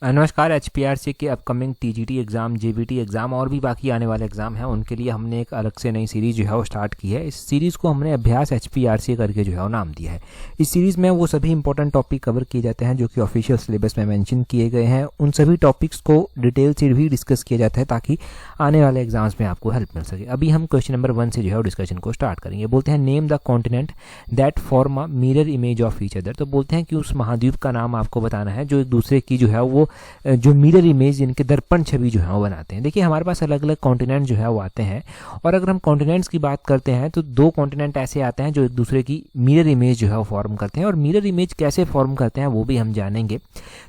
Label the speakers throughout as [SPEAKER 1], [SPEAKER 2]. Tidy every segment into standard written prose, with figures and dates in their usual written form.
[SPEAKER 1] नमस्कार। एचपीआरसी के upcoming TGT exam, JBT exam और भी बाकी आने वाले एग्ज़ाम हैं, उनके लिए हमने एक अलग से नई सीरीज़ जो है वो स्टार्ट की है। इस सीरीज़ को हमने अभ्यास एचपीआरसी करके जो है वो नाम दिया है। इस सीरीज़ में वो सभी इंपॉर्टेंट टॉपिक कवर किए जाते हैं जो कि ऑफिशियल सिलेबस में मेंशन किए गए हैं। उन सभी टॉपिक्स को डिटेल से भी डिस्कस किया जाता है ताकि आने वाले एग्जाम्स में आपको हेल्प मिल सके। अभी हम क्वेश्चन नंबर 1 से जो है वो डिस्कशन को स्टार्ट करेंगे। बोलते हैं name the continent that form a mirror image of each other. तो बोलते हैं कि उस महाद्वीप का नाम आपको बताना है जो एक दूसरे की जो है वो जो मिरर इमेज, इनके दर्पण छवि जो है वो बनाते हैं। देखिए हमारे पास अलग अलग कॉन्टिनेंट जो है वो आते हैं, और अगर हम कॉन्टिनेंट्स की बात करते हैं तो दो कॉन्टिनेंट ऐसे आते हैं जो एक दूसरे की मिरर इमेज जो है वो फॉर्म करते हैं, और मिरर इमेज कैसे फॉर्म करते हैं वो भी हम जानेंगे।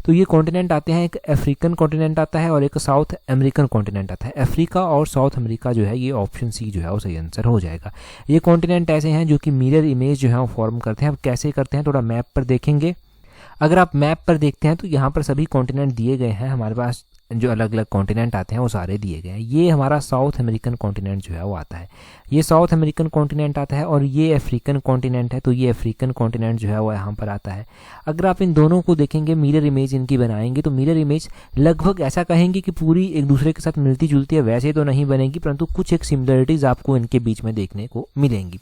[SPEAKER 1] तो ये कॉन्टिनेंट आते हैं, एक अफ्रीकन कॉन्टिनेंट आता है और एक साउथ अमेरिकन कॉन्टिनेंट आता है। अफ्रीका और साउथ अमेरिका जो है ये ऑप्शन सी जो है वो सही आंसर हो जाएगा। ये कॉन्टिनेंट ऐसे हैं जो कि मिरर इमेज जो है वो फॉर्म करते हैं। अब कैसे करते हैं थोड़ा मैप पर देखेंगे। अगर आप मैप पर देखते हैं तो यहाँ पर सभी कॉन्टिनेंट दिए गए हैं। हमारे पास जो अलग अलग कॉन्टिनेंट आते हैं वो सारे दिए गए हैं। ये हमारा साउथ अमेरिकन कॉन्टिनेंट जो है वो आता है, ये साउथ अमेरिकन कॉन्टिनेंट आता है, और ये अफ्रीकन कॉन्टिनेंट है तो ये अफ्रीकन कॉन्टिनेंट जो है वो यहाँ पर आता है। अगर आप इन दोनों को देखेंगे, मिरर इमेज इनकी बनाएंगे, तो मिरर इमेज लगभग ऐसा कहेंगे कि पूरी एक दूसरे के साथ मिलती जुलती है, वैसे तो नहीं बनेगी, परंतु कुछ एक सिमिलरिटीज़ आपको इनके बीच में देखने को मिलेंगी।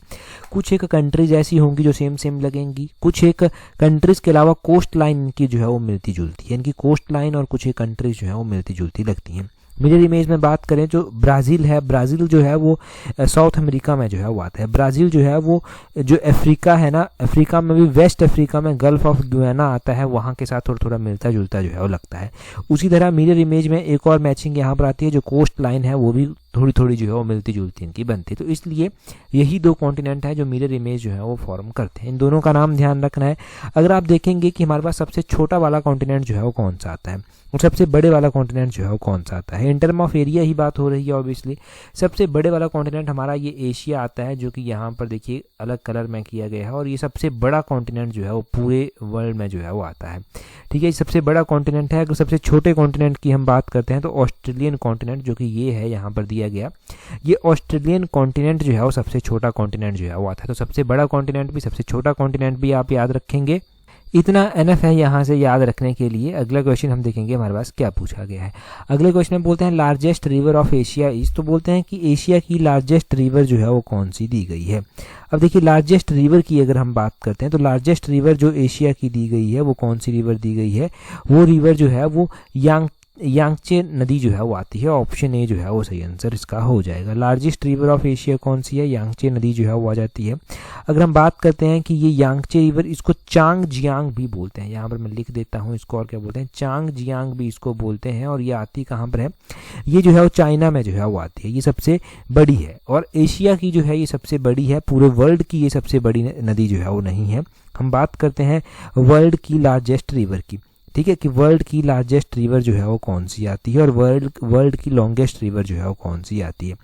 [SPEAKER 1] कुछ एक कंट्रीज ऐसी होंगी जो सेम सेम लगेंगी, कुछ एक कंट्रीज़ के अलावा कोस्ट लाइन इनकी जो है वो मिलती जुलती है। इनकी कोस्ट लाइन और कुछ एक कंट्रीज जो है वो मिलती जुलती लगती हैं। मिरर इमेज में बात करें जो ब्राज़ील है, ब्राज़ील जो है वो साउथ अमेरिका में जो है वो आता है। ब्राज़ील जो है वो जो अफ्रीका है ना, अफ्रीका में भी वेस्ट अफ्रीका में गल्फ ऑफ गुयाना आता है, वहाँ के साथ थोड़ा थोड़ा मिलता जुलता जो है वो लगता है। उसी तरह मिरर इमेज में एक और मैचिंग यहाँ पर आती है, जो कोस्ट लाइन है वो भी थोड़ी थोड़ी जो है वो मिलती जुलती इनकी बनती है। तो इसलिए यही दो कॉन्टिनेंट है जो मिरर इमेज जो है वो फॉर्म करते हैं। इन दोनों का नाम ध्यान रखना है। अगर आप देखेंगे कि हमारे पास सबसे छोटा वाला कॉन्टिनेंट जो है वो कौन सा आता है और सबसे बड़े वाला कॉन्टिनेंट जो है वो कौन सा आता है, इन टर्म ऑफ एरिया ही बात हो रही है ऑब्वियसली। सबसे बड़े वाला कॉन्टिनेंट हमारा ये एशिया आता है, जो कि यहाँ पर देखिए अलग कलर में किया गया है, और ये सबसे बड़ा कॉन्टिनेंट जो है वो पूरे वर्ल्ड में जो है वो आता है। ठीक है, ये सबसे बड़ा कॉन्टिनेंट है। अगर सबसे छोटे कॉन्टिनेंट की हम बात करते हैं तो ऑस्ट्रेलियन कॉन्टिनेंट, जो कि ये है यहाँ पर दिया गया, ये ऑस्ट्रेलियन कॉन्टिनेंट जो है वो सबसे छोटा कॉन्टिनेंट जो है वो आता है। तो सबसे बड़ा कॉन्टिनेंट भी, सबसे छोटा कॉन्टिनेंट भी आप याद रखेंगे। इतना एनफ है यहाँ से याद रखने के लिए। अगला क्वेश्चन हम देखेंगे हमारे पास क्या पूछा गया है। अगले क्वेश्चन में बोलते हैं largest river of Asia is. तो बोलते हैं कि एशिया की लार्जेस्ट रिवर जो है वो कौन सी दी गई है। अब देखिए लार्जेस्ट रिवर की अगर हम बात करते हैं तो लार्जेस्ट रिवर जो एशिया की दी गई है वो कौन सी रिवर दी गई है, वो रिवर जो है वो यांगचे नदी जो है वो आती है। ऑप्शन ए जो है वो सही आंसर इसका हो जाएगा। लार्जेस्ट रिवर ऑफ एशिया कौन सी है, यांगचे नदी जो है वो आ जाती है। अगर हम बात करते हैं कि ये यांगचे रिवर, इसको चांग जियांग भी बोलते हैं, यहाँ पर मैं लिख देता हूँ इसको, और क्या बोलते हैं, चांग जियांग भी इसको बोलते हैं। और ये आती कहाँ पर है, ये जो है वो चाइना में जो है वो आती है। ये सबसे बड़ी है, और एशिया की जो है ये सबसे बड़ी है। पूरे वर्ल्ड की ये सबसे बड़ी नदी जो है वो नहीं है। हम बात करते हैं वर्ल्ड की लार्जेस्ट रिवर की। ठीक है, कि वर्ल्ड की लार्जेस्ट रिवर जो है वो कौन सी आती है, और वर्ल्ड की लॉन्गेस्ट रिवर जो है वो कौन सी आती है।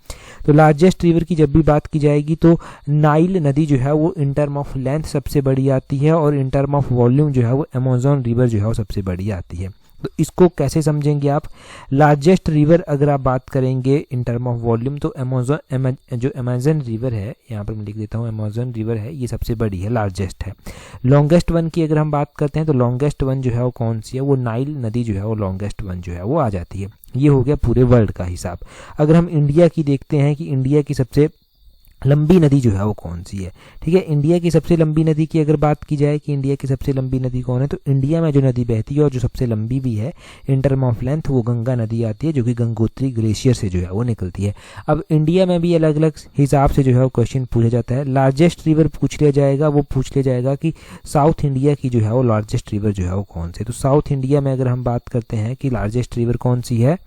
[SPEAKER 1] तो लार्जेस्ट रिवर की जब भी बात की जाएगी तो नाइल नदी जो है वो इन टर्म ऑफ लेंथ सबसे बड़ी आती है, और इन टर्म ऑफ वॉल्यूम जो है वो अमेज़न रिवर जो है वो सबसे बड़ी आती है। तो इसको कैसे समझेंगे आप, लार्जेस्ट रिवर अगर आप बात करेंगे इन टर्म ऑफ वॉल्यूम तो जो अमेज़न रिवर है, यहाँ पर मैं लिख देता हूँ, अमेज़न रिवर है, ये सबसे बड़ी है, लार्जेस्ट है। लॉन्गेस्ट वन की अगर हम बात करते हैं तो लॉन्गेस्ट वन जो है वो कौन सी है, वो नाइल नदी जो है वो लॉन्गेस्ट वन जो है वो आ जाती है। ये हो गया पूरे वर्ल्ड का हिसाब। अगर हम इंडिया की देखते हैं कि इंडिया की सबसे लंबी नदी जो है वो कौन सी है। ठीक है, इंडिया की सबसे लंबी नदी की अगर बात की जाए कि इंडिया की सबसे लंबी नदी कौन है, तो इंडिया में जो नदी बहती है और जो सबसे लंबी भी है इन टर्म ऑफ लेंथ, वो गंगा नदी आती है, जो कि गंगोत्री ग्लेशियर से जो है वो निकलती है। अब इंडिया में भी अलग अलग हिसाब से जो है वो क्वेश्चन पूछा जाता है। लार्जेस्ट रिवर पूछ लिया जाएगा, वो पूछ लिया जाएगा कि साउथ इंडिया की जो है वो लार्जेस्ट रिवर जो है वो कौन सी है। तो साउथ इंडिया में अगर हम बात करते हैं कि लार्जेस्ट रिवर कौन सी है,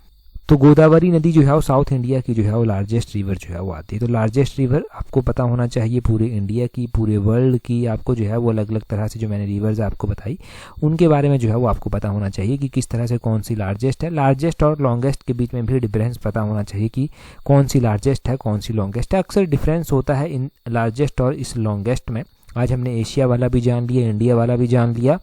[SPEAKER 1] तो गोदावरी नदी जो है वो साउथ इंडिया की जो है वो लार्जेस्ट रिवर जो है वो आती है। तो लार्जेस्ट रिवर आपको पता होना चाहिए पूरे इंडिया की, पूरे वर्ल्ड की। आपको जो है वो अलग अलग तरह से जो मैंने रिवर्स आपको बताई उनके बारे में जो है वो आपको पता होना चाहिए कि किस तरह से कौन सी लार्जेस्ट है। लार्जेस्ट और लॉन्गेस्ट के बीच में भी डिफरेंस पता होना चाहिए कि कौन सी लार्जेस्ट है, कौन सी लॉन्गेस्ट है। अक्सर डिफरेंस होता है इन लार्जेस्ट और इस लॉन्गेस्ट में। आज हमने एशिया वाला भी जान लिया, इंडिया वाला भी जान लिया।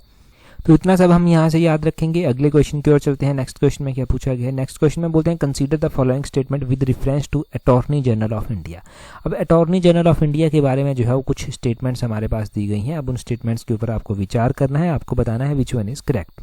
[SPEAKER 1] तो इतना सब हम यहाँ से याद रखेंगे। अगले क्वेश्चन की ओर चलते हैं। नेक्स्ट क्वेश्चन में क्या पूछा गया है? नेक्स्ट क्वेश्चन में बोलते हैं consider the following statement with reference to attorney general of India. अब अटॉर्नी जनरल ऑफ इंडिया के बारे में जो है वो कुछ स्टेटमेंट्स हमारे पास दी गई हैं। अब उन स्टेटमेंट्स के ऊपर आपको विचार करना है, आपको बताना है विच वन इज करेक्ट।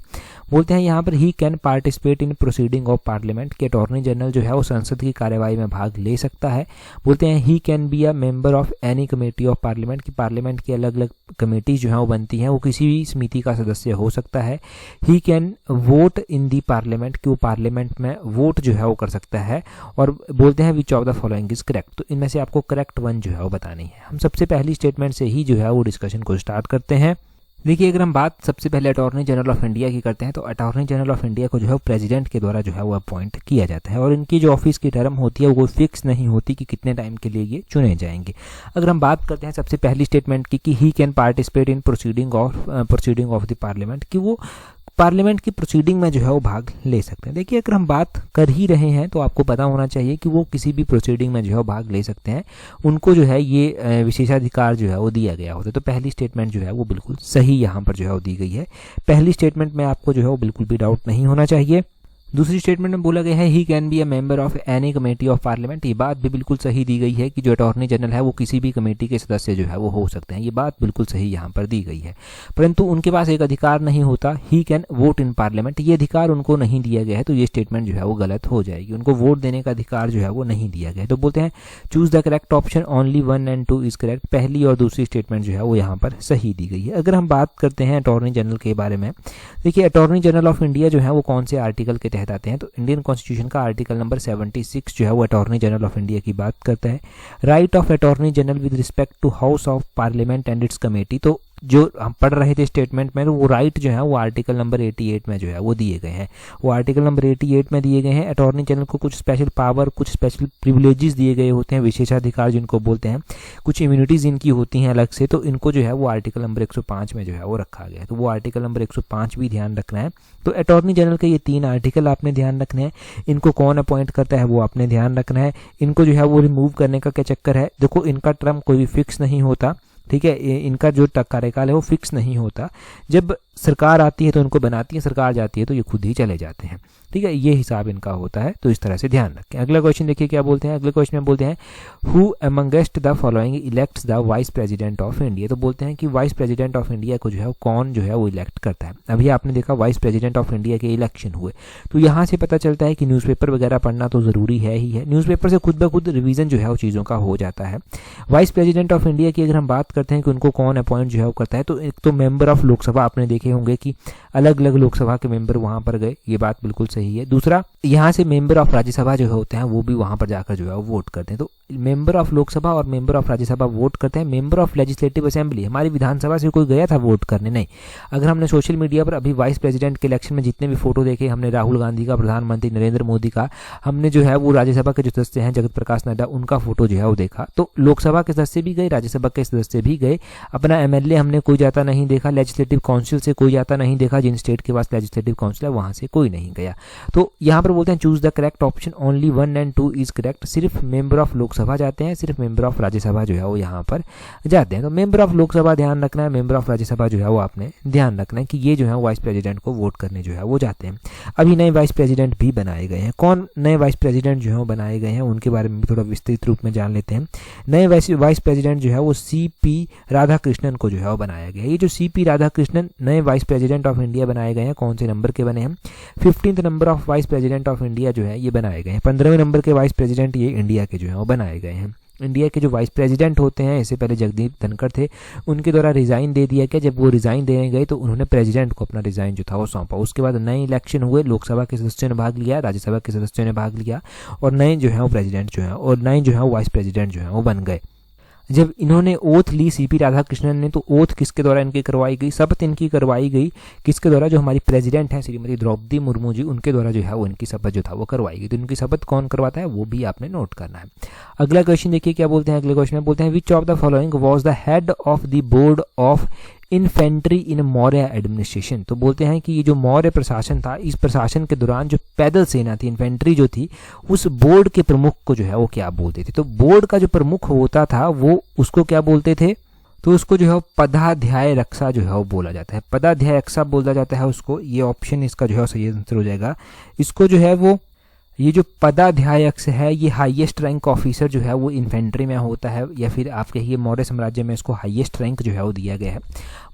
[SPEAKER 1] बोलते हैं यहाँ पर he can participate in proceeding of parliament, कि अटॉर्नी जनरल जो है वो संसद की कार्यवाही में भाग ले सकता है। बोलते हैं he can be a member of any committee of parliament, की पार्लियामेंट की अलग अलग कमेटी जो है वो बनती हैं, वो किसी भी समिति का सदस्य हो सकता है। He can vote in the parliament, कि वो पार्लियामेंट में वोट जो है वो कर सकता है। और बोलते हैं which of the following is correct, तो इनमें से आपको करेक्ट वन जो है वो बतानी है। हम सबसे पहली स्टेटमेंट से ही जो है वो डिस्कशन को स्टार्ट करते हैं। देखिए, अगर हम बात सबसे पहले अटॉर्नी जनरल ऑफ इंडिया की करते हैं तो अटॉर्नी जनरल ऑफ इंडिया को जो है वो प्रेसिडेंट के द्वारा जो है वो अपॉइंट किया जाता है, और इनकी जो ऑफिस की टर्म होती है वो फिक्स नहीं होती कि कितने टाइम के लिए ये चुने जाएंगे। अगर हम बात करते हैं सबसे पहली स्टेटमेंट की कि he can participate in proceeding of the parliament, कि वो पार्लियामेंट की प्रोसीडिंग में जो है वो भाग ले सकते हैं। देखिए, अगर हम बात कर ही रहे हैं तो आपको पता होना चाहिए कि वो किसी भी प्रोसीडिंग में जो है भाग ले सकते हैं, उनको जो है ये विशेषाधिकार जो है वो दिया गया होता है। तो पहली स्टेटमेंट जो है वो बिल्कुल सही यहाँ पर जो है वो दी गई है। पहली स्टेटमेंट में आपको जो है वो बिल्कुल भी डाउट नहीं होना चाहिए। दूसरी स्टेटमेंट में बोला गया है he can be a member of any committee of parliament, ये बात भी बिल्कुल सही दी गई है कि जो अटॉर्नी जनरल है वो किसी भी कमेटी के सदस्य जो है वो हो सकते हैं, ये बात बिल्कुल सही यहाँ पर दी गई है। परंतु उनके पास एक अधिकार नहीं होता, he can vote in parliament, ये अधिकार उनको नहीं दिया गया है, तो ये स्टेटमेंट जो है वो गलत हो जाएगी। उनको वोट देने का अधिकार जो है वो नहीं दिया गया है। तो बोलते हैं choose the correct option, only 1 and 2 is correct, पहली और दूसरी स्टेटमेंट जो है वो यहाँ पर सही दी गई है। अगर हम बात करते हैं अटॉर्नी जनरल के बारे में, देखिए अटॉर्नी जनरल ऑफ इंडिया जो है वो कौन से आर्टिकल के तहत आते हैं, तो इंडियन कॉन्स्टिट्यूशन का आर्टिकल नंबर 76 जो है वो अटॉर्नी जनरल ऑफ इंडिया की बात करता है। Right of attorney general with respect to house of parliament and its committee, तो जो हम पढ़ रहे थे स्टेटमेंट में, तो वो राइट जो है वो आर्टिकल नंबर 88 में जो है वो दिए गए हैं। वो आर्टिकल नंबर 88 में दिए गए हैं। अटॉर्नी जनरल को कुछ स्पेशल पावर, कुछ स्पेशल प्रिविलेजेस दिए गए होते हैं, विशेषाधिकार जिनको बोलते हैं, कुछ इम्यूनिटीज इनकी होती हैं अलग से, तो इनको जो है वो आर्टिकल नंबर 105 में जो है वो रखा गया है। तो वो आर्टिकल नंबर 105 भी ध्यान रखना है। तो अटॉर्नी जनरल के ये 3 आर्टिकल आपने ध्यान रखने हैं। इनको कौन अपॉइंट करता है वो आपने ध्यान रखना है। इनको जो है वो रिमूव करने का क्या चक्कर है, देखो इनका टर्म कोई भी फिक्स नहीं होता, ठीक है, इनका जो कार्यकाल है वो फिक्स नहीं होता। जब सरकार आती है तो इनको बनाती है, सरकार जाती है तो ये खुद ही चले जाते हैं, ठीक है, ये हिसाब इनका होता है। तो इस तरह से ध्यान रखें। अगला क्वेश्चन देखिए क्या बोलते हैं। अगले क्वेश्चन में बोलते हैं who amongst the following elects the vice president of India, तो बोलते हैं कि वाइस प्रेसिडेंट ऑफ इंडिया को जो है कौन जो है वो इलेक्ट करता है। अभी आपने देखा वाइस प्रेसिडेंट ऑफ इंडिया के इलेक्शन हुए, तो यहाँ से पता चलता है कि न्यूज़पेपर वगैरह पढ़ना तो ज़रूरी है ही है। न्यूज़पेपर से खुद ब खुद रिवीजन जो है वो चीज़ों का हो जाता है। वाइस प्रेसिडेंट ऑफ इंडिया की अगर हम बात करते हैं कि उनको कौन अपॉइंट जो है वो करता है, तो एक तो मेंबर ऑफ लोकसभा, आपने देखे होंगे कि अलग अलग लोकसभा के मेंबर वहां पर गए, ये बात बिल्कुल सही है। दूसरा, यहाँ से मेंबर ऑफ राज्यसभा जो होते हैं वो भी वहां पर जाकर जो है वो वोट करते हैं। तो मेंबर ऑफ लोकसभा और मेंबर ऑफ राज्यसभा वोट करते हैं। मेंबर ऑफ लेजिस्लेटिव असेंबली, हमारी विधानसभा से कोई गया था वोट करने? नहीं। अगर हमने सोशल मीडिया पर अभी वाइस प्रेसिडेंट के इलेक्शन में जितने भी फोटो देखे, हमने राहुल गांधी का, प्रधानमंत्री नरेंद्र मोदी का, हमने जो है वो राज्यसभा के जो सदस्य हैं जगत प्रकाश नड्डा, उनका फोटो जो है वो देखा। तो लोकसभा के सदस्य भी गए, राज्यसभा के सदस्य भी गए। अपना एमएलए हमने कोई जाता नहीं देखा, लेजिस्लेटिव काउंसिल से कोई जाता नहीं देखा, जिन स्टेट के पास लेजिस्लेटिव काउंसिल है वहां से कोई नहीं गया। तो यहाँ पर बोलते हैं choose the correct option, only 1 and 2 is correct, सिर्फ मेंबर ऑफ लोकसभा जाते हैं, सिर्फ मेंबर ऑफ राज्यसभा जो है वो यहाँ पर जाते हैं। तो मेंबर ऑफ लोकसभा ध्यान रखना है, मेंबर ऑफ राज्यसभा जो है वो आपने ध्यान रखना है कि ये जो है वाइस प्रेसिडेंट को वोट करने जो है वो जाते हैं। अभी नए वाइस प्रेसिडेंट भी बनाए गए हैं। कौन नए वाइस प्रेसिडेंट जो है वो बनाए गए हैं उनके बारे में भी थोड़ा विस्तृत रूप में जान लेते हैं। नए वाइस प्रेसिडेंट जो है वो CP राधाकृष्णन को जो है वो बनाया गया है। ये जो CP राधाकृष्णन नए वाइस प्रेसिडेंट ऑफ इंडिया बनाए गए हैं, कौन से नंबर के बने हैं? 15th number of vice president of India जो है ये बनाए गए हैं। 15वें नंबर के वाइस प्रेसिडेंट ये इंडिया के जो है वो बनाए गए हैं। इंडिया के जो वाइस प्रेसिडेंट होते हैं, इससे पहले जगदीप धनखड़ थे, उनके द्वारा रिजाइन दे दिया गया। जब वो रिजाइन देने गए तो उन्होंने प्रेसिडेंट को अपना रिजाइन जो था वो सौंपा। उसके बाद नए इलेक्शन हुए, लोकसभा के सदस्यों ने भाग लिया, राज्यसभा के सदस्यों ने भाग लिया, और नए जो है वो प्रेसिडेंट जो है और नए जो है वो वाइस प्रेसिडेंट जो है वो बन गए। जब इन्होंने ओथ ली CP राधाकृष्णन ने, तो ओथ किसके द्वारा इनकी करवाई गई? शपथ इनकी करवाई गई किसके द्वारा? जो हमारी प्रेसिडेंट हैं श्रीमती द्रौपदी मुर्मू जी, उनके द्वारा जो है वो इनकी शपथ जो था वो करवाई गई। तो इनकी शपथ कौन करवाता है वो भी आपने नोट करना है। अगला क्वेश्चन देखिए क्या बोलते हैं। अगले क्वेश्चन में बोलते हैं which of the following was the head of the board of infantry in Maurya administration, तो बोलते हैं कि ये जो मौर्य प्रशासन था, इस प्रशासन के दौरान जो पैदल सेना थी, इन्फेंट्री जो थी, उस बोर्ड के प्रमुख को जो है वो क्या बोलते थे? तो बोर्ड का जो प्रमुख होता था वो उसको क्या बोलते थे? तो उसको जो है पदाध्याय रक्षा जो है वो बोला जाता है, पदाध्याय रक्षा बोला जाता है उसको। ये ऑप्शन इसका जो है सही आंसर हो जाएगा। इसको जो है वो ये जो पदाध्यायक है ये हाईएस्ट रैंक ऑफिसर जो है वो इन्फेंट्री में होता है, या फिर आप कहिए मौर्य साम्राज्य में इसको हाईएस्ट रैंक जो है वो दिया गया है।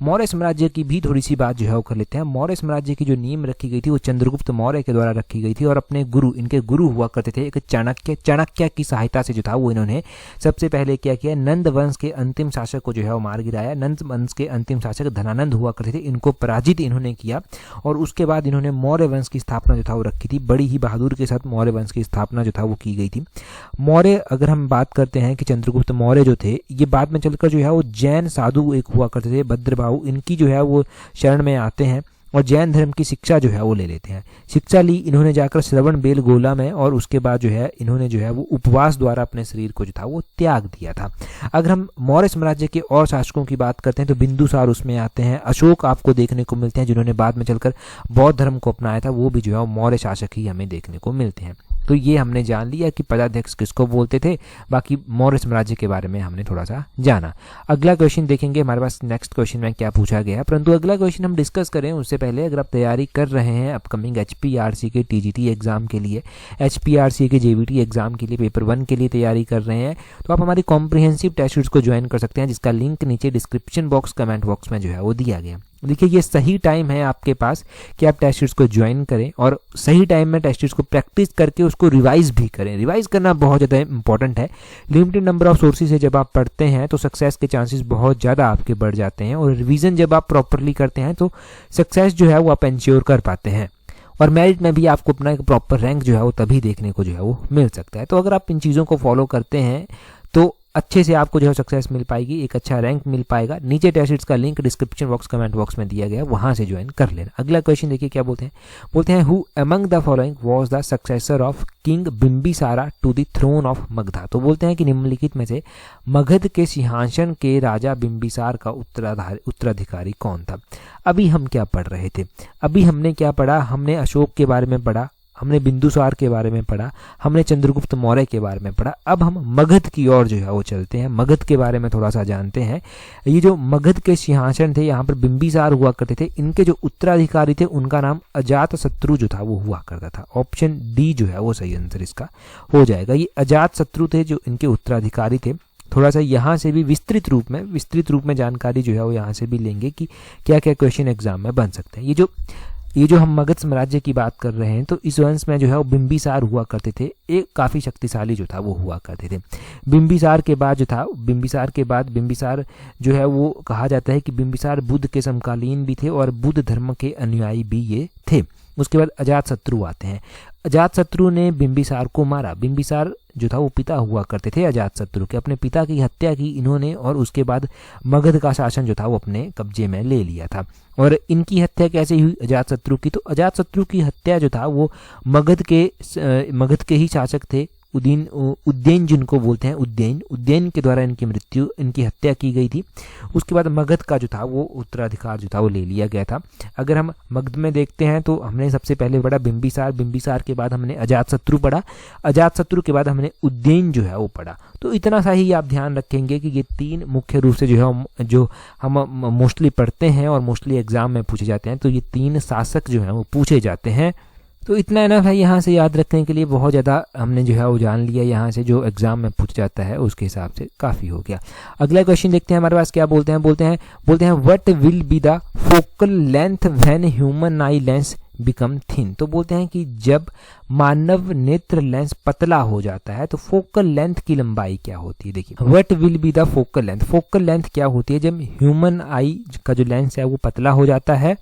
[SPEAKER 1] मौर्य साम्राज्य की भी थोड़ी सी बात जो है वो कर लेते हैं। मौर्य साम्राज्य की जो नींव रखी गई थी वो चंद्रगुप्त मौर्य के द्वारा रखी गई थी, और अपने गुरु, इनके गुरु हुआ करते थे एक चाणक्य की सहायता से जो था वो इन्होंने सबसे पहले क्या किया, नंद वंश के अंतिम शासक को जो है वो मार गिराया। नंद वंश के अंतिम शासक धनानंद हुआ करते थे, इनको पराजित इन्होंने किया, और उसके बाद इन्होंने मौर्य वंश की स्थापना जो था वो रखी थी। बड़ी ही बहादुर के साथ मौर्य वंश की स्थापना जो था वो की गई थी। मौर्य, अगर हम बात करते हैं कि चंद्रगुप्त मौर्य जो थे ये बाद में चलकर जो है वो जैन साधु एक हुआ करते थे, भद्रबाहु, इनकी जो है वो शरण में आते हैं और जैन धर्म की शिक्षा जो है वो ले लेते हैं। शिक्षा ली इन्होंने जाकर श्रवण बेलगोला में, और उसके बाद जो है इन्होंने जो है वो उपवास द्वारा अपने शरीर को जो था वो त्याग दिया था। अगर हम मौर्य साम्राज्य के और शासकों की बात करते हैं तो बिंदुसार उसमें आते हैं, अशोक आपको देखने को मिलते हैं जिन्होंने बाद में चलकर बौद्ध धर्म को अपनाया था, वो भी जो है मौर्य शासक ही हमें देखने को मिलते हैं। तो ये हमने जान लिया कि पदाध्यक्ष किसको बोलते थे, बाकी मौर्य साम्राज्य के बारे में हमने थोड़ा सा जाना। अगला क्वेश्चन देखेंगे हमारे पास नेक्स्ट क्वेश्चन में क्या पूछा गया है, परंतु अगला क्वेश्चन हम डिस्कस करें उससे पहले अगर आप तैयारी कर रहे हैं अपकमिंग HPRC के TGT एग्जाम के लिए, HPRC के JVT एग्जाम के लिए, पेपर 1 के लिए तैयारी कर रहे हैं, तो आप हमारी कॉम्प्रिहेंसिव टेस्ट सीरीज को ज्वाइन कर सकते हैं, जिसका लिंक नीचे डिस्क्रिप्शन बॉक्स कमेंट बॉक्स में जो है वो दिया गया। देखिए ये सही टाइम है आपके पास कि आप टेस्ट सीरीज को ज्वाइन करें, और सही टाइम में टेस्ट सीरीज को प्रैक्टिस करके उसको रिवाइज भी करें। रिवाइज करना बहुत ज़्यादा इंपॉर्टेंट है। लिमिटेड नंबर ऑफ सोर्सेज से जब आप पढ़ते हैं तो सक्सेस के चांसेस बहुत ज़्यादा आपके बढ़ जाते हैं, और रिवीजन जब आप प्रॉपरली करते हैं तो सक्सेस जो है वो आप इंश्योर कर पाते हैं, और मेरिट में भी आपको अपना एक प्रॉपर रैंक जो है वो तभी देखने को जो है वो मिल सकता है। तो अगर आप इन चीज़ों को फॉलो करते हैं तो अच्छे से आपको जो है सक्सेस मिल पाएगी, एक अच्छा रैंक मिल पाएगा। नीचे टेस्ट सीरीज का link description box comment box में दिया गया है, वहां से ज्वाइन कर लेना। अगला क्वेश्चन देखिए क्या बोलते हैं who among the following was the successor of king Bimbisara to the throne of Magadha. तो बोलते हैं कि निम्नलिखित में से मगध के सिंहासन के राजा बिंबिसार का उत्तराधिकारी कौन था। अभी हम क्या पढ़ रहे थे, अभी हमने क्या पढ़ा, हमने अशोक के बारे में पढ़ा, हमने बिंदुसार के बारे में पढ़ा, हमने चंद्रगुप्त मौर्य के बारे में पढ़ा। अब हम मगध की ओर जो है वो चलते हैं, मगध के बारे में थोड़ा सा जानते हैं। ये जो मगध के सिंहासन थे यहाँ पर बिंबिसार हुआ करते थे, इनके जो उत्तराधिकारी थे उनका नाम अजातशत्रु जो था वो हुआ करता था। ऑप्शन डी जो है वो सही आंसर इसका हो जाएगा। ये अजातशत्रु थे जो इनके उत्तराधिकारी थे। थोड़ा सा यहाँ से भी विस्तृत रूप में जानकारी जो है वो यहाँ से भी लेंगे कि क्या क्या क्वेश्चन एग्जाम में बन सकते हैं। ये जो हम मगध साम्राज्य की बात कर रहे हैं तो इस वंश में जो है वो बिंबिसार हुआ करते थे, एक काफ़ी शक्तिशाली जो था वो हुआ करते थे। बिंबिसार के बाद बिंबिसार जो है वो कहा जाता है कि बिंबिसार बुद्ध के समकालीन भी थे और बुद्ध धर्म के अनुयायी भी ये थे। उसके बाद अजातशत्रु आते हैं। अजातशत्रु ने बिंबिसार को मारा। बिंबिसार जो था वो पिता हुआ करते थे अजातशत्रु के, अपने पिता की हत्या की इन्होंने, और उसके बाद मगध का शासन जो था वो अपने कब्जे में ले लिया था। और इनकी हत्या कैसे हुई अजातशत्रु की, तो अजातशत्रु की हत्या जो था वो मगध के ही शासक थे उज्जैन जिनको बोलते हैं उज्जैन के द्वारा इनकी हत्या की गई थी। उसके बाद मगध का जो था वो उत्तराधिकार जो था वो ले लिया गया था। अगर हम मगध में देखते हैं तो हमने सबसे पहले पढ़ा बिंबिसार के बाद हमने अजातशत्रु पढ़ा, अजातशत्रु के बाद हमने उज्जैन जो है वो पढ़ा। तो इतना सा ही आप ध्यान रखेंगे कि ये तीन मुख्य रूप से जो हम मोस्टली पढ़ते हैं और मोस्टली एग्जाम में पूछे जाते हैं, तो ये तीन शासक जो हैं वो पूछे जाते हैं। तो इतना इनफ है यहाँ से याद रखने के लिए, बहुत ज़्यादा हमने जो है वो जान लिया यहाँ से, जो एग्जाम में पूछ जाता है उसके हिसाब से काफ़ी हो गया। अगला क्वेश्चन देखते हैं हमारे पास क्या बोलते हैं what will be the focal length when human eye lens become thin. तो बोलते हैं कि जब मानव नेत्र लेंस पतला हो जाता है तो फोकल लेंथ की लंबाई क्या होती है। देखिए what will be the focal length क्या होती है जब ह्यूमन आई का जो लेंस है वो पतला हो जाता है,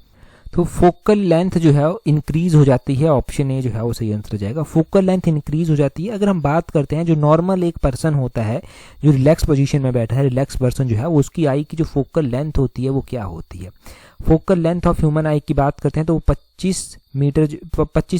[SPEAKER 1] तो फोकल लेंथ जो है इंक्रीज हो जाती है। ऑप्शन ए जो है वो सही आंसर हो जाएगा, फोकल लेंथ इंक्रीज हो जाती है। अगर हम बात करते हैं जो नॉर्मल एक पर्सन होता है जो रिलैक्स पोजीशन में बैठा है, रिलैक्स पर्सन जो है उसकी आई की जो फोकल लेंथ होती है वो क्या होती है। फोकल लेंथ ऑफ ह्यूमन आई की बात करते हैं तो वो 25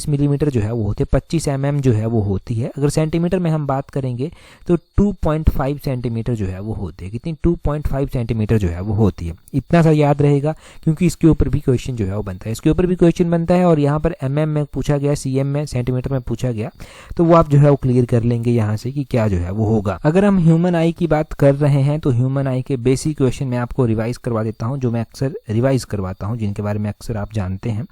[SPEAKER 1] मिलीमीटर जो है वो होते हैं, 25 mm जो है वो होती है। अगर सेंटीमीटर में हम बात करेंगे तो 2.5 सेंटीमीटर जो है वो होती है। कितनी? 2.5 सेंटीमीटर जो है वो होती है। इतना सा याद रहेगा क्योंकि इसके ऊपर भी क्वेश्चन जो है वो बनता है, इसके ऊपर भी क्वेश्चन बनता है और यहाँ पर mm में पूछा गया, cm में, सेंटीमीटर में पूछा गया, तो वो आप जो है वो क्लियर कर लेंगे यहाँ से कि क्या जो है वो होगा। अगर हम ह्यूमन आई की बात कर रहे हैं तो ह्यूमन आई के बेसिक क्वेश्चन मैं आपको रिवाइज करवा देता हूँ, जो मैं अक्सर रिवाइज करवाता हूँ, जिनके बारे में अक्सर आप जानते हैं।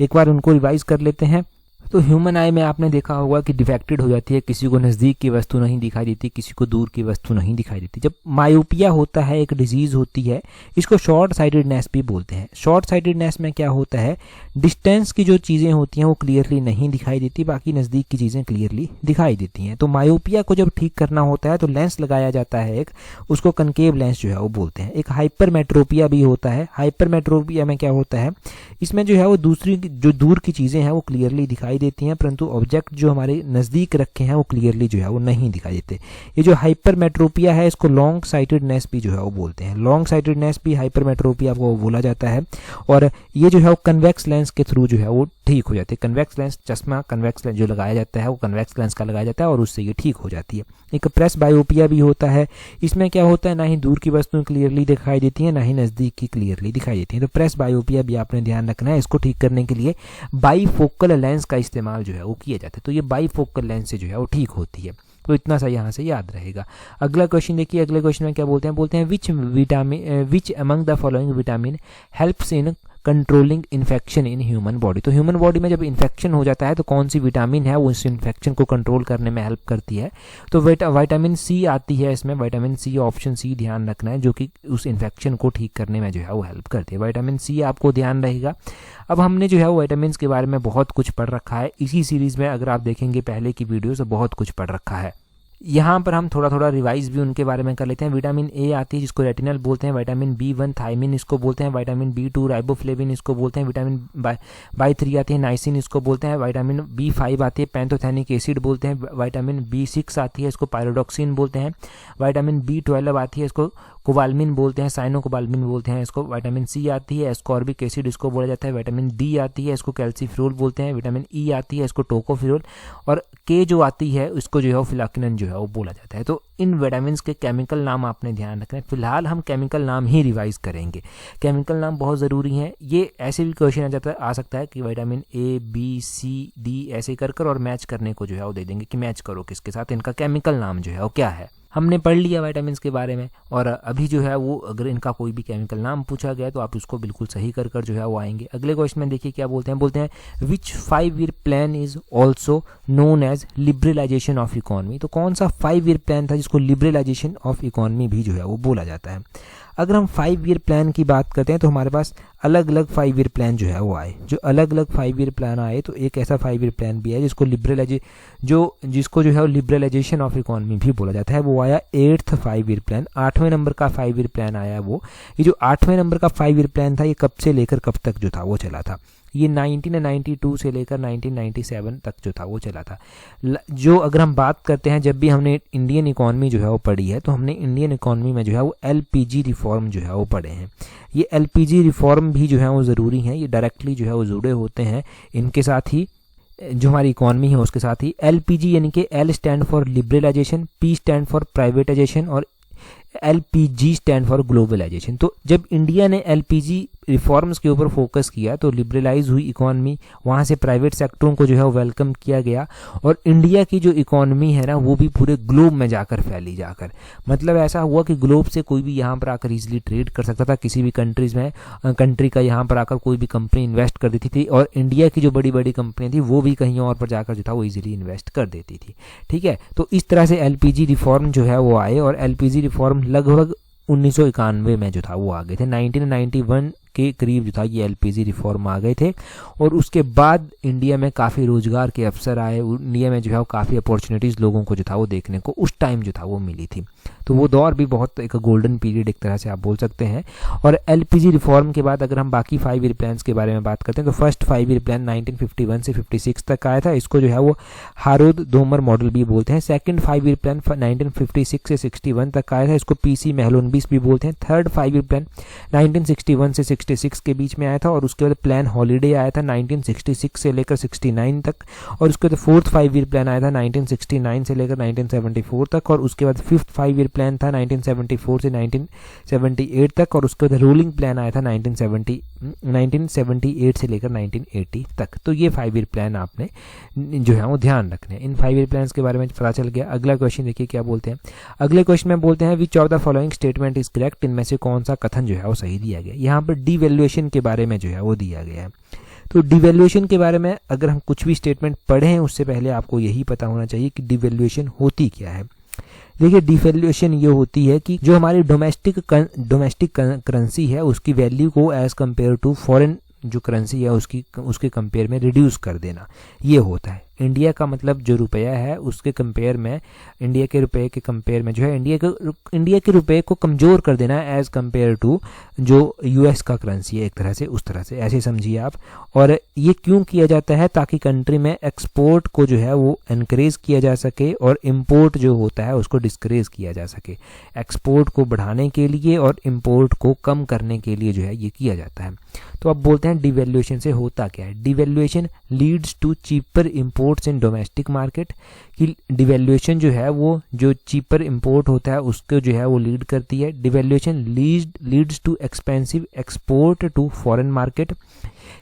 [SPEAKER 1] एक बार उनको रिवाइज कर लेते हैं। तो ह्यूमन आई में आपने देखा होगा कि डिफेक्टेड हो जाती है, किसी को नज़दीक की वस्तु नहीं दिखाई देती, किसी को दूर की वस्तु नहीं दिखाई देती। जब मायोपिया होता है, एक डिजीज होती है, इसको शॉर्ट साइटेडनेस भी बोलते हैं। शॉर्ट साइटेडनेस में क्या होता है, डिस्टेंस की जो चीज़ें होती हैं वो क्लियरली नहीं दिखाई देती, बाकी नज़दीक की चीज़ें क्लियरली दिखाई देती हैं। तो मायोपिया को जब ठीक करना होता है तो लेंस लगाया जाता है एक, उसको कनकेव लेंस जो है वो बोलते हैं। एक हाइपरमेट्रोपिया भी होता है। हाइपरमेट्रोपिया में क्या होता है, इसमें जो है वो दूसरी जो दूर की चीज़ें हैं वो क्लियरली दिखाई देती हैं, परंतु ऑब्जेक्ट जो हमारे नज़दीक रखे हैं वो क्लियरली जो है वो नहीं दिखाई देते। ये जो हाइपरमेट्रोपिया है इसको लॉन्ग साइटेडनेस भी जो है वो बोलते हैं। लॉन्ग साइटेडनेस भी हाइपरमेट्रोपिया को बोला जाता है और ये जो है वो कन्वेक्स लेंस के थ्रू जो है वो ठीक हो जाती है। कन्वेक्स लेंस, चश्मा कन्वेक्स लेंस जो लगाया जाता है वो कन्वेक्स लेंस का लगाया जाता है और उससे ये ठीक हो जाती है। एक प्रेस बायोपिया भी होता है। इसमें क्या होता है, ना ही दूर की वस्तुएं क्लियरली दिखाई देती हैं, ना ही नज़दीक की क्लियरली दिखाई देती हैं। तो प्रेस बायोपिया भी आपने ध्यान रखना है। इसको ठीक करने के लिए बाईफोकल लेंस का इस्तेमाल जो है वो किया जाता है। तो ये बाईफोकल लेंस से जो है वो ठीक होती है। तो इतना सा यहाँ से याद रहेगा। अगला क्वेश्चन देखिए, अगले क्वेश्चन में क्या बोलते हैं, बोलते हैं which among the following vitamin helps in controlling infection in human body. तो ह्यूमन बॉडी में जब इन्फेक्शन हो जाता है तो कौन सी विटामिन है वो इस इन्फेक्शन को कंट्रोल करने में हेल्प करती है। तो विटामिन सी आती है इसमें, विटामिन सी, ऑप्शन सी ध्यान रखना है, जो कि उस इन्फेक्शन को ठीक करने में जो है वो हेल्प करती है। विटामिन सी आपको ध्यान रहेगा। अब हमने जो है वो विटामिन के बारे में बहुत कुछ पढ़ रखा है इसी सीरीज़ में, अगर आप देखेंगे पहले की वीडियो से बहुत कुछ पढ़ रखा है। यहाँ पर हम थोड़ा थोड़ा रिवाइज भी उनके बारे में कर लेते हैं। विटामिन ए आती है जिसको रेटिनल बोलते हैं, विटामिन B1 थायमिन इसको बोलते हैं, विटामिन B2 राइबोफ्लेविन इसको बोलते हैं, विटामिन बाई3 आती है नाइसिन इसको बोलते हैं, विटामिन B5 आती है पैंथोथेनिक एसिड बोलते हैं, विटामिन B6 आती है इसको पायरोडॉक्सिन बोलते हैं, विटामिन B12 आती है इसको कोबालमिन बोलते हैं, साइनोकोबालमिन बोलते हैं इसको, विटामिन सी आती है एस्कॉर्बिक एसिड इसको बोला जाता है, विटामिन डी आती है इसको कैल्सीफ्यूल बोलते हैं, विटामिन ई आती है इसको टोकोफिरोल और के जो आती है इसको जो है फिलाकिनन जो है वो बोला जाता है। तो इन विटामिन के केमिकल नाम आपने ध्यान रखना है। फिलहाल हम केमिकल नाम ही रिवाइज करेंगे, केमिकल नाम बहुत ज़रूरी हैं। ये ऐसे भी क्वेश्चन आ सकता है कि vitamin A B C D ऐसे कर और मैच करने को जो है वो दे देंगे कि मैच करो किसके साथ, इनका केमिकल नाम जो है वो क्या है। हमने पढ़ लिया विटामिन के बारे में और अभी जो है वो अगर इनका कोई भी केमिकल नाम पूछा गया तो आप उसको बिल्कुल सही कर जो है वो आएंगे। अगले क्वेश्चन में देखिए क्या बोलते हैं, बोलते हैं which 5-year plan is also known as liberalisation of economy. तो कौन सा 5-year प्लान था जिसको लिबरलाइजेशन ऑफ इकोनॉमी भी जो है वो बोला जाता है। अगर हम 5-year प्लान की बात करते हैं तो हमारे पास अलग अलग 5-year प्लान जो है वो आए। जो अलग अलग 5-year प्लान आए तो एक ऐसा 5-year प्लान भी है जिसको जिसको जो है लिबरलाइजेशन ऑफ इकोनॉमी भी बोला जाता है। वो आया 8th 5-year प्लान, 8वें नंबर का 5-year प्लान आया वो। ये जो 8वें नंबर का 5-year प्लान था ये कब से लेकर कब तक जो था वो चला था, ये 1992 से लेकर 1997 तक जो था वो चला था। जो अगर हम बात करते हैं, जब भी हमने इंडियन इकोनॉमी जो है वो पढ़ी है तो हमने इंडियन इकोनॉमी में जो है वो LPG रिफॉर्म जो है वो पढ़े हैं। ये LPG रिफॉर्म भी जो है वो ज़रूरी हैं, ये डायरेक्टली जो है वो जुड़े होते हैं इनके साथ ही, जो हमारी इकोनॉमी है उसके साथ ही। LPG यानी कि L stand for liberalisation, P stand for privatisation और LPG स्टैंड फॉर ग्लोबलाइजेशन। तो जब इंडिया ने LPG रिफॉर्म्स के ऊपर फोकस किया तो लिबरलाइज हुई इकोनॉमी, वहाँ से प्राइवेट सेक्टरों को जो है वेलकम किया गया और इंडिया की जो इकोनॉमी है ना वो भी पूरे ग्लोब में जाकर फैली जाकर, मतलब ऐसा हुआ कि ग्लोब से कोई भी यहाँ पर आकर इजीली ट्रेड कर सकता था। किसी भी कंट्रीज में कंट्री का यहाँ पर आकर कोई भी कंपनी इन्वेस्ट कर देती थी और इंडिया की जो बड़ी बड़ी कंपनियाँ थी वो भी कहीं और पर जाकर जो था वो ईजिली इन्वेस्ट कर देती थी। ठीक है, तो इस तरह से LPG रिफॉर्म जो है वो आए और LPG रिफॉर्म लगभग 1991 में जो था वो आ गए थे। 1991 के करीब जो था ये LPG रिफॉर्म आ गए थे और उसके बाद इंडिया में काफ़ी रोजगार के अवसर आए। इंडिया में जो है वो काफ़ी अपॉर्चुनिटीज़ लोगों को जो था वो देखने को उस टाइम जो था वो मिली थी। तो वो दौर भी बहुत एक गोल्डन पीरियड एक तरह से आप बोल सकते हैं। और एलपीजी रिफॉर्म के बाद अगर हम बाकी 5 ईयर प्लान्स के बारे में बात करते हैं तो फर्स्ट 5 ईयर प्लान 1951 से 56 तक आया था, इसको जो है वो हारोद दोमर मॉडल भी बोलते हैं। सेकंड 5 ईयर प्लान 1956 से 61 तक आया था, इसको पीसी महलनोबिस भी बोलते हैं। थर्ड 5 ईयर प्लान 1961 से 66 के बीच में आया था, और उसके बाद प्लान हॉलीडे आया था 1966 से लेकर 69 तक, और उसके बाद फोर्थ 5 ईयर प्लान आया था 1969 से लेकर 1974 तक, और उसके बाद फिफ्थ 5 ईयर प्लान था 1974 से 1978 तक, और उसके बाद रोलिंग प्लान आया था 1978 से लेकर 1980 तक। तो ये 5 ईयर प्लान आपने जो है वो ध्यान रखने हैं। इन 5 ईयर प्लान्स के बारे में पता चल गया। अगला क्वेश्चन देखिए क्या बोलते हैं। अगले क्वेश्चन में बोलते हैं which of the following statement is correct, इनमें से कौन सा कथन जो है वो सही दिया गया। यहाँ पर डिवैल्यूएशन के बारे में जो है वो दिया गया है। तो डिवैल्यूएशन के बारे में अगर हम कुछ भी स्टेटमेंट पढ़ें उससे पहले आपको यही पता होना चाहिए कि डिवैल्यूएशन होती क्या है। देखिए डिवैल्यूएशन ये होती है कि जो हमारी डोमेस्टिक करेंसी है उसकी वैल्यू को एज कम्पेयर टू फॉरेन जो करेंसी है उसके कंपेयर में रिड्यूस कर देना, ये होता है। इंडिया का मतलब जो रुपया है उसके कंपेयर में, इंडिया के रुपये के कंपेयर में जो है इंडिया के रुपये को कमज़ोर कर देना है एज कंपेयर टू जो यूएस का करेंसी है, एक तरह से उस तरह से ऐसे समझिए आप। और ये क्यों किया जाता है, ताकि कंट्री में एक्सपोर्ट को जो है वो एनकरेज किया जा सके और इम्पोर्ट जो होता है उसको डिस्करेज किया जा सके। एक्सपोर्ट को बढ़ाने के लिए और इम्पोर्ट को कम करने के लिए जो है ये किया जाता है। तो अब बोलते हैं डिवैल्यूएशन से होता क्या है। Devaluation leads to cheaper imports in domestic market, कि डिवैल्यूएशन जो है वो जो चीपर इम्पोर्ट होता है उसको जो है वो लीड करती है। Devaluation leads to expensive export to foreign market,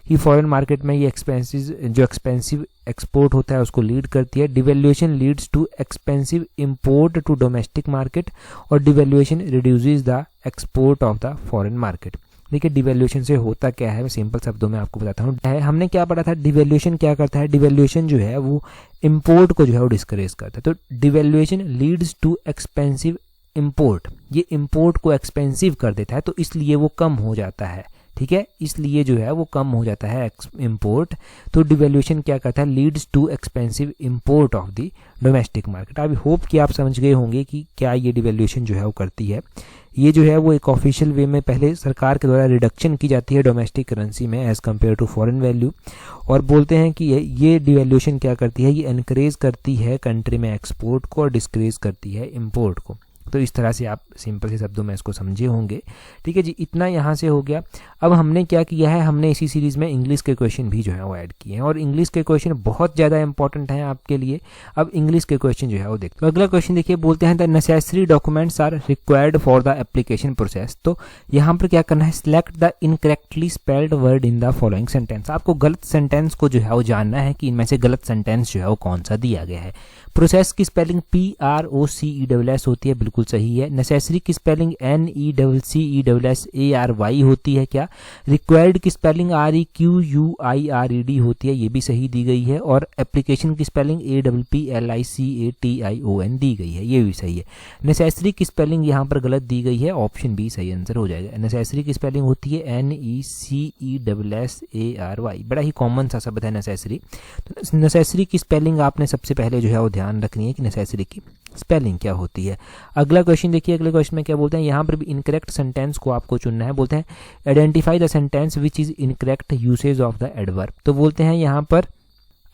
[SPEAKER 1] कि फॉरेन मार्केट में ये एक्सपेंसिव एक्सपोर्ट होता है उसको लीड करती है। Devaluation leads to expensive import to domestic market, और devaluation reduces the export of the foreign market. देखिए डिवैल्यूएशन से होता क्या है, मैं सिंपल शब्दों में आपको बताता हूँ। हमने क्या पढ़ा था, डिवैल्यूएशन क्या करता है। डिवैल्यूएशन जो है वो इंपोर्ट को जो है वो डिस्करेज करता है। तो devaluation leads to expensive import, ये इंपोर्ट को एक्सपेंसिव कर देता है, तो इसलिए वो कम हो जाता है। ठीक है, इसलिए जो है वो कम हो जाता है इंपोर्ट। तो डिवैल्यूएशन क्या करता है, Leeds to expensive import of the domestic market. I hope कि आप समझ गए होंगे कि क्या ये डिवैल्यूएशन जो है वो करती है। ये जो है वो एक ऑफिशियल वे में पहले सरकार के द्वारा रिडक्शन की जाती है डोमेस्टिक करेंसी में as compare to foreign value, और बोलते हैं कि ये डिवैल्यूएशन क्या करती है, ये एनकरेज करती है कंट्री में एक्सपोर्ट को और डिस्करेज करती है इंपोर्ट को। तो इस तरह से आप सिंपल से शब्दों में इसको समझे होंगे। ठीक है जी, इतना यहाँ से हो गया। अब हमने क्या किया है, हमने इसी सीरीज में इंग्लिश के क्वेश्चन भी जो है वो ऐड किए हैं, और इंग्लिश के क्वेश्चन बहुत ज़्यादा इंपॉर्टेंट हैं आपके लिए। अब इंग्लिश के क्वेश्चन जो है वो देखते हैं। अगला क्वेश्चन देखिए, बोलते हैं the necessary documents are required for the application process. तो यहाँ पर क्या करना है, select the incorrectly spelled word in the following sentence. आपको गलत सेंटेंस को जो है वो जानना है कि इनमें से गलत सेंटेंस जो है वो कौन सा दिया गया है। प्रोसेस की स्पेलिंग PROCESS होती है, बिल्कुल सही है। नेसेसरी की स्पेलिंग NECESSARY होती है क्या। रिक्वायर्ड की स्पेलिंग REQUIRED होती है, ये भी सही दी गई है। और एप्लीकेशन की स्पेलिंग APPLICATION दी गई है, ये भी सही है। नेसेसरी की स्पेलिंग यहाँ पर गलत दी गई है, ऑप्शन बी सही आंसर हो जाएगा। नेसेसरी की स्पेलिंग होती है NECESSARY, बड़ा ही कॉमन सा शब्द है नेसेसरी। तो नेसेसरी की स्पेलिंग आपने सबसे पहले जो है वो ध्यान रखनी है कि नेसेसरी की स्पेलिंग क्या होती है। अगला क्वेश्चन देखिए, अगले क्वेश्चन में क्या बोलते हैं, यहाँ पर भी इनकरेक्ट सेंटेंस को आपको चुनना है। बोलते हैं identify the sentence which is incorrect usage of the adverb. तो बोलते हैं यहाँ पर,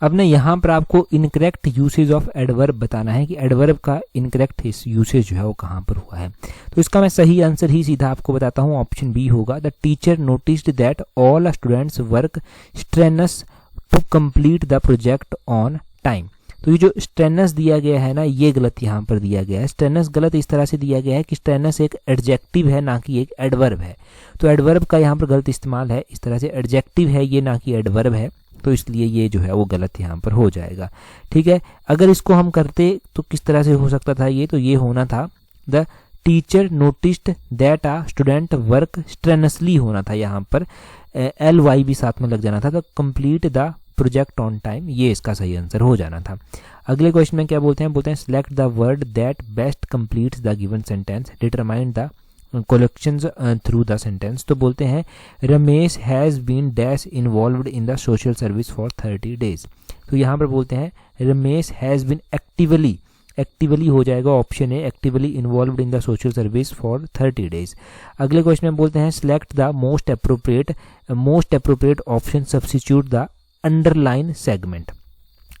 [SPEAKER 1] अब ना यहाँ पर आपको इनकरेक्ट यूसेज ऑफ एडवर्ब बताना है कि एडवर्ब का इनकरेक्ट यूसेज जो है वो कहाँ पर हुआ है। तो इसका मैं सही आंसर ही सीधा आपको बताता हूँ, ऑप्शन बी होगा। The teacher noticed that all students work strenuous to complete the project on time. तो ये जो स्ट्रेनस दिया गया है ना, ये गलत यहाँ पर दिया गया है। स्ट्रेनस गलत इस तरह से दिया गया है कि स्ट्रेनस एक एडजेक्टिव है, ना कि एक एडवर्ब है। तो एडवर्ब का यहाँ पर गलत इस्तेमाल है, इस तरह से एडजेक्टिव है ये, ना कि एडवर्ब है। तो इसलिए ये जो है वो गलत यहाँ पर हो जाएगा। ठीक है, अगर इसको हम करते तो किस तरह से हो सकता था ये, तो ये होना था the teacher noticed that a student work strenuously होना था, यहाँ पर LY भी साथ में लग जाना था। तो complete the project on time, ये इसका सही आंसर हो जाना था। अगले क्वेश्चन में क्या बोलते हैं, select the word that best completes the given sentence, determine the collections through the sentence. तो बोलते हैं Ramesh has been dash involved in the social service for 30 days। तो यहाँ पर बोलते हैं Ramesh has been actively actively हो जाएगा option A, actively involved in the social service for 30 days. अगले क्वेश्चन में बोलते हैं select the most appropriate option, substitute the underline segment.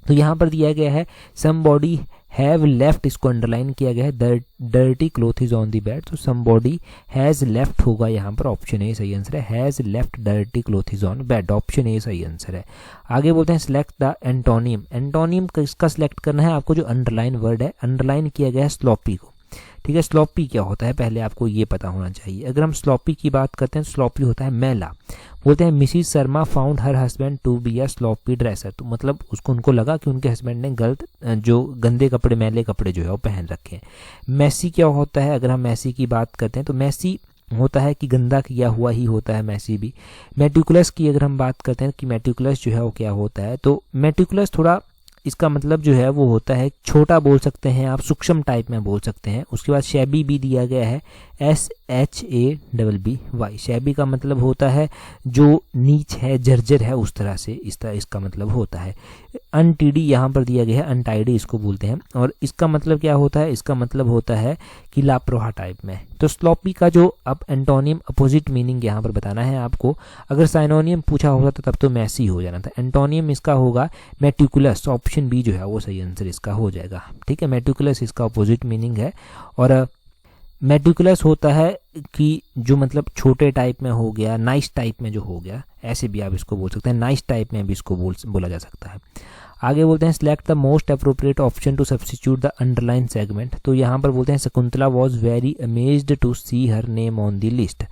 [SPEAKER 1] तो यहाँ पर दिया गया है समबॉडी हैव लेफ्ट, इसको अंडरलाइन किया गया है, dirty cloth is on the bed, तो समबॉडी हैज लेफ्ट होगा यहाँ पर, ऑप्शन ए सही आंसर है, has left dirty cloth is on bed, option A सही आंसर है। आगे बोलते हैं सिलेक्ट द एंटोनियम, एंटोनियम किसका सिलेक्ट करना है आपको, जो अंडरलाइन वर्ड है, अंडरलाइन किया गया है स्लॉपी को, ठीक है। स्लॉपी क्या होता है पहले आपको ये पता होना चाहिए। अगर हम स्लॉपी की बात करते हैं, स्लॉपी होता है मैला। बोलते हैं Mrs Sharma found her husband to be a sloppy dresser, तो मतलब उनको लगा कि उनके हस्बैंड ने जो गंदे कपड़े, मैले कपड़े जो है वो पहन रखे हैं। मैसी क्या होता है, अगर हम मैसी की बात करते हैं तो मैसी होता है कि गंदा किया हुआ ही होता है मैसी भी। मेटिकुलस की अगर हम बात करते हैं कि मेटिकुलस जो है वो क्या होता है, तो मेटिकुलस थोड़ा इसका मतलब जो है वो होता है छोटा बोल सकते हैं आप, सूक्ष्म टाइप में बोल सकते हैं। उसके बाद शैबी भी दिया गया है, SHABBY, शैबी का मतलब होता है जो नीच है, जर्जर है, उस तरह से इसका मतलब होता है। अनटीडी यहाँ पर दिया गया है, अनटाइडी इसको बोलते हैं, और इसका मतलब क्या होता है, इसका मतलब होता है कि लापरवाह टाइप में। तो स्लॉपी का जो अब एंटोनियम अपोजिट मीनिंग यहाँ पर बताना है आपको। अगर साइनोनियम पूछा होगा तो तब तो मैसी हो जाना था, एंटोनियम इसका होगा मेटिकुलस, ऑप्शन बी जो है वो सही आंसर इसका हो जाएगा, ठीक है। मेटिकुलस इसका अपोजिट मीनिंग है, और मेटिकुलस होता है कि जो मतलब छोटे टाइप में हो गया, नाइस टाइप में जो हो गया, ऐसे भी आप इसको बोल सकते हैं, नाइस टाइप में भी इसको बोला जा सकता है। आगे बोलते हैं select the most appropriate option to substitute the underline segment, तो यहाँ पर बोलते हैं Shakuntala was very amazed to see her name on the list,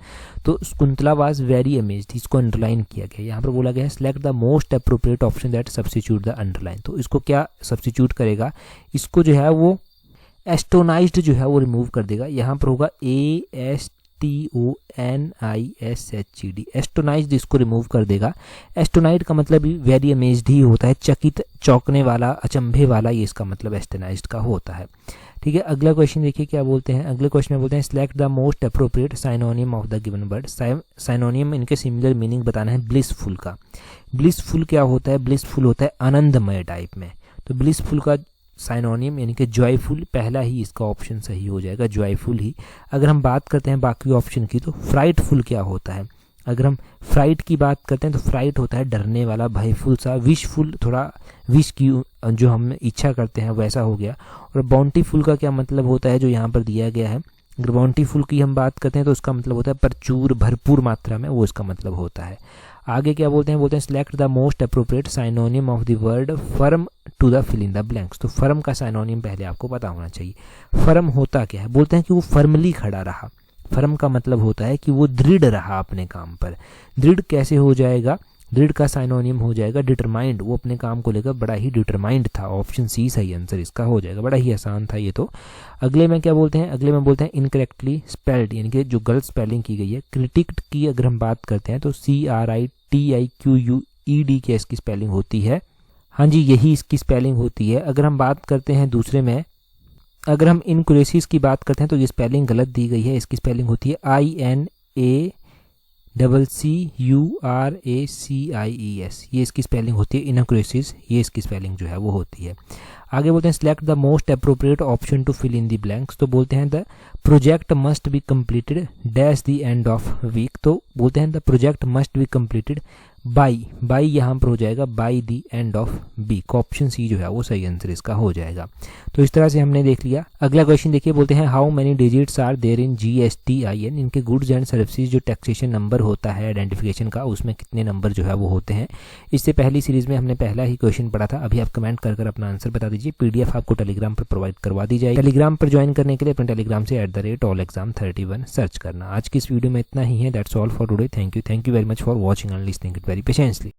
[SPEAKER 1] तो शकुंतला वॉज वेरी अमेज्ड, इसको अंडरलाइन किया गया। यहाँ पर बोला गया है select the most appropriate option that substitute the underline, तो इसको क्या सब्स्टिट्यूट करेगा, इसको जो है वो एस्टोनाइज्ड जो है वो रिमूव कर देगा। यहाँ पर होगा ASTONISHED, एस्टोनाइज्ड इसको रिमूव कर देगा। एस्टोनाइड का मतलब भी वेरी अमेज्ड ही होता है, चकित, चौंकने वाला, अचंभे वाला, ये इसका मतलब एस्टोनाइज्ड का होता है, ठीक है। अगला क्वेश्चन देखिए क्या बोलते हैं, अगले क्वेश्चन में बोलते हैं select the most appropriate synonym of the given word, synonym इनके सिमिलर मीनिंग बताना है ब्लिसफुल का। ब्लिसफुल क्या होता है, ब्लिसफुल होता है आनंदमय टाइप में, तो ब्लिसफुल का साइनोनियम यानी कि जॉयफुल, पहला ही इसका ऑप्शन सही हो जाएगा, जॉयफुल ही। अगर हम बात करते हैं बाकी ऑप्शन की, तो फ्राइटफुल क्या होता है, अगर हम फ्राइट की बात करते हैं तो फ्राइट होता है डरने वाला, भयफुल सा। विशफुल थोड़ा विश की जो हम इच्छा करते हैं वैसा हो गया। और बाउंटीफुल का क्या मतलब होता है, जो यहाँ पर दिया गया है, अगर बाउंटीफुल की हम बात करते हैं तो उसका मतलब होता है प्रचुर, भरपूर मात्रा में, वो इसका मतलब होता है। आगे क्या बोलते हैं select the most appropriate synonym of the word firm to the fill in the blanks, तो फर्म का साइनोनियम पहले आपको पता होना चाहिए। फर्म होता क्या है, बोलते हैं कि वो फर्मली खड़ा रहा। फर्म का मतलब होता है कि वो दृढ़ रहा अपने काम पर। दृढ़ कैसे हो जाएगा, दृढ़ का साइनोनियम हो जाएगा डिटरमाइंड, वो अपने काम को लेकर बड़ा ही डिटरमाइंड था, ऑप्शन सी सही आंसर इसका हो जाएगा, बड़ा ही आसान था ये तो। अगले में क्या बोलते हैं, अगले में बोलते हैं इनकरेक्टली स्पेल्ड, यानी कि जो गलत स्पेलिंग की गई है। क्रिटिक्ड की अगर हम बात करते हैं तो CRITIQUED की इसकी स्पेलिंग होती है, हाँ जी यही इसकी स्पेलिंग होती है। अगर हम बात करते हैं दूसरे में, अगर हम इनक्रेसीज की बात करते हैं तो ये स्पेलिंग गलत दी गई है, इसकी स्पेलिंग होती है INACCURACIES, ये इसकी स्पेलिंग होती है इनक्रेसीज, ये इसकी स्पेलिंग जो है वो होती है। आगे बोलते हैं select the most appropriate option to fill in the blanks, तो बोलते हैं the project must be completed dash the end of week, तो बोलते हैं the project must be completed by यहाँ पर हो जाएगा by the end of week, option C जो है वो सही आंसर इसका हो जाएगा। तो इस तरह से हमने देख लिया। अगला क्वेश्चन देखिए, बोलते हैं how many digits are there in GSTIN, इनके गुड्स एंड सर्विसेज जो टैक्सेशन नंबर होता है आइडेंटिफिकेशन का, उसमें कितने नंबर जो है वो होते हैं। इससे पहली सीरीज में हमने पहला ही क्वेश्चन पढ़ा था, अभी आप कमेंट कर अपना आंसर बता दीजिए। PDF आपको टेलीग्राम पर प्रोवाइड करवा दी जाएगी। टेलीग्राम पर ज्वाइन करने के लिए अपने टेलीग्राम से @allexam31 सर्च करना। आज की इस वीडियो में इतना ही है, that's all for today. Thank you very much for watching and listening it very patiently.